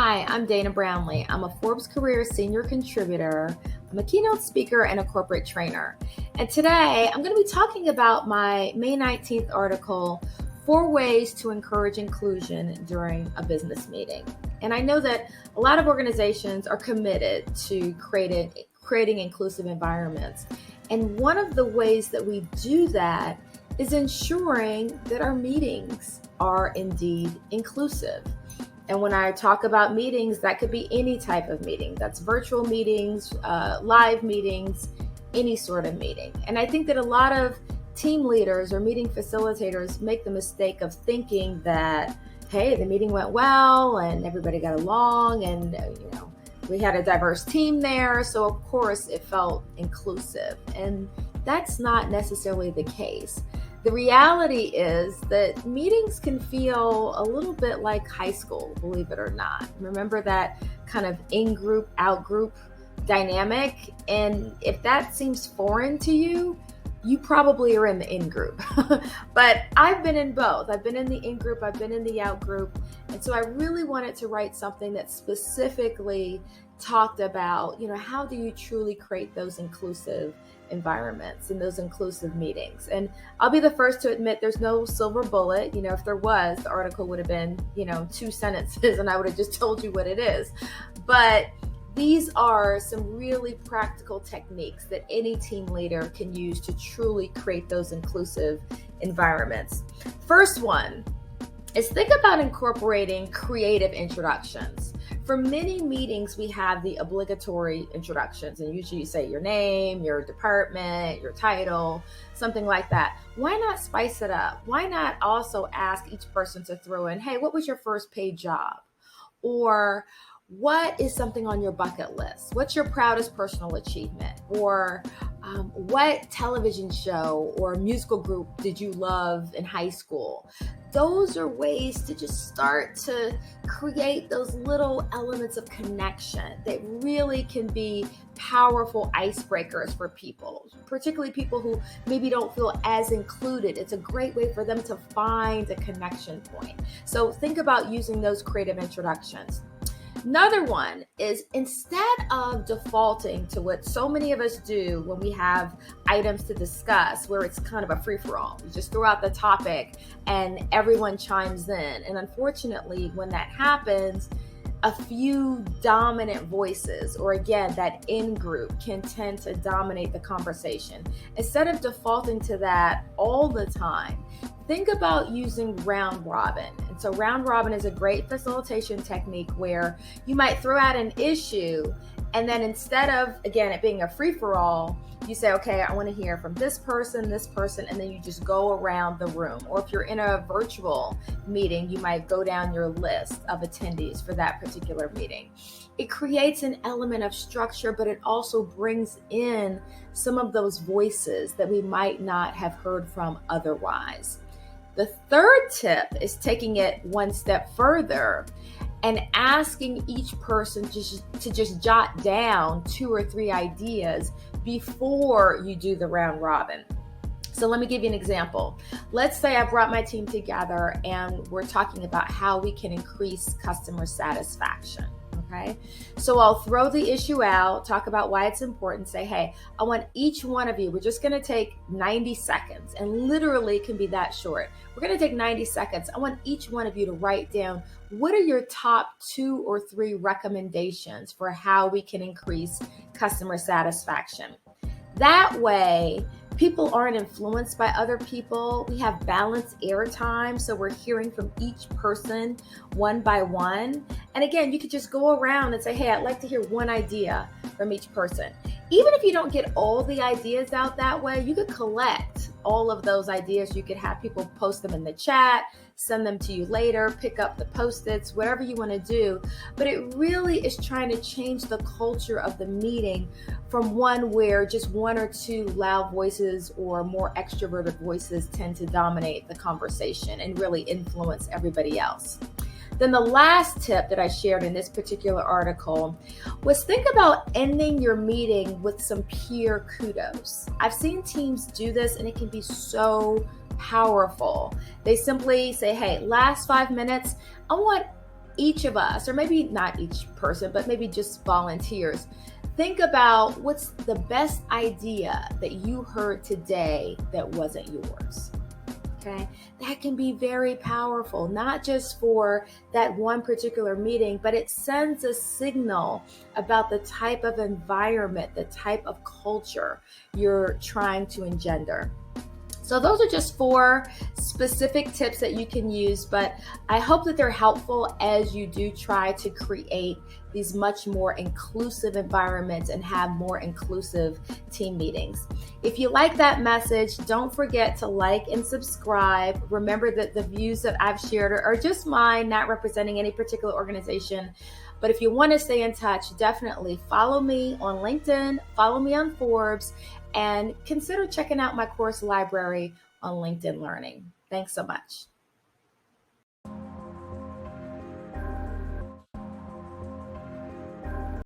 Hi, I'm Dana Brownlee. I'm a Forbes Career Senior Contributor. I'm a keynote speaker and a corporate trainer. And today I'm going to be talking about my May 19th article, 4 Ways to Encourage Inclusion During a Business Meeting. And I know that a lot of organizations are committed to creating inclusive environments. And one of the ways that we do that is ensuring that our meetings are indeed inclusive. And when I talk about meetings, that could be any type of meeting. That's virtual meetings, live meetings, any sort of meeting. And I think that a lot of team leaders or meeting facilitators make the mistake of thinking that, hey, the meeting went well and everybody got along and, we had a diverse team there. So of course it felt inclusive. And that's not necessarily the case. The reality is that meetings can feel a little bit like high school, believe it or not. Remember that kind of in-group, out-group dynamic? And if that seems foreign to you, you probably are in the in-group. But I've been in both. I've been in the in-group, I've been in the out-group. And so I really wanted to write something that specifically talked about, how do you truly create those inclusive environments and those inclusive meetings. And I'll be the first to admit there's no silver bullet. If there was, the article would have been, 2 sentences and I would have just told you what it is. But these are some really practical techniques that any team leader can use to truly create those inclusive environments. First one is think about incorporating creative introductions. For many meetings, we have the obligatory introductions, and usually you say your name, your department, your title, something like that. Why not spice it up? Why not also ask each person to throw in, hey, what was your first paid job? Or what is something on your bucket list? What's your proudest personal achievement? Or what television show or musical group did you love in high school? Those are ways to just start to create those little elements of connection that really can be powerful icebreakers for people, particularly people who maybe don't feel as included. It's a great way for them to find a connection point. So think about using those creative introductions. Another one is instead of defaulting to what so many of us do when we have items to discuss, where it's kind of a free-for-all. You just throw out the topic and everyone chimes in. And unfortunately, when that happens, a few dominant voices, or again, that in-group can tend to dominate the conversation. Instead of defaulting to that all the time, think about using round robin. And so round robin is a great facilitation technique where you might throw out an issue and then instead of, again, it being a free-for-all, you say, okay, I want to hear from this person, and then you just go around the room. Or if you're in a virtual meeting, you might go down your list of attendees for that particular meeting. It creates an element of structure, but it also brings in some of those voices that we might not have heard from otherwise. The third tip is taking it one step further and asking each person to just jot down 2 or 3 ideas before you do the round robin. So let me give you an example. Let's say I brought my team together and we're talking about how we can increase customer satisfaction. Okay, so I'll throw the issue out, talk about why it's important, say, hey, I want each one of you, we're just going to take 90 seconds, and literally it can be that short. We're going to take 90 seconds. I want each one of you to write down what are your top 2 or 3 recommendations for how we can increase customer satisfaction. That way, people aren't influenced by other people. We have balanced airtime, so we're hearing from each person one by one. And again, you could just go around and say, hey, I'd like to hear one idea from each person. Even if you don't get all the ideas out that way, you could collect all of those ideas. You could have people post them in the chat, send them to you later, pick up the Post-its, whatever you want to do. But it really is trying to change the culture of the meeting from one where just 1 or 2 loud voices or more extroverted voices tend to dominate the conversation and really influence everybody else. Then the last tip that I shared in this particular article was think about ending your meeting with some peer kudos. I've seen teams do this and it can be so powerful. They simply say, hey, last 5 minutes, I want each of us, or maybe not each person, but maybe just volunteers, think about what's the best idea that you heard today that wasn't yours. Okay, that can be very powerful, not just for that one particular meeting, but it sends a signal about the type of environment, the type of culture you're trying to engender. So those are just 4 specific tips that you can use, but I hope that they're helpful as you do try to create these much more inclusive environments and have more inclusive team meetings. If you like that message, don't forget to like and subscribe. Remember that the views that I've shared are just mine, not representing any particular organization. But if you want to stay in touch, definitely follow me on LinkedIn, follow me on Forbes, and consider checking out my course library on LinkedIn Learning. Thanks so much.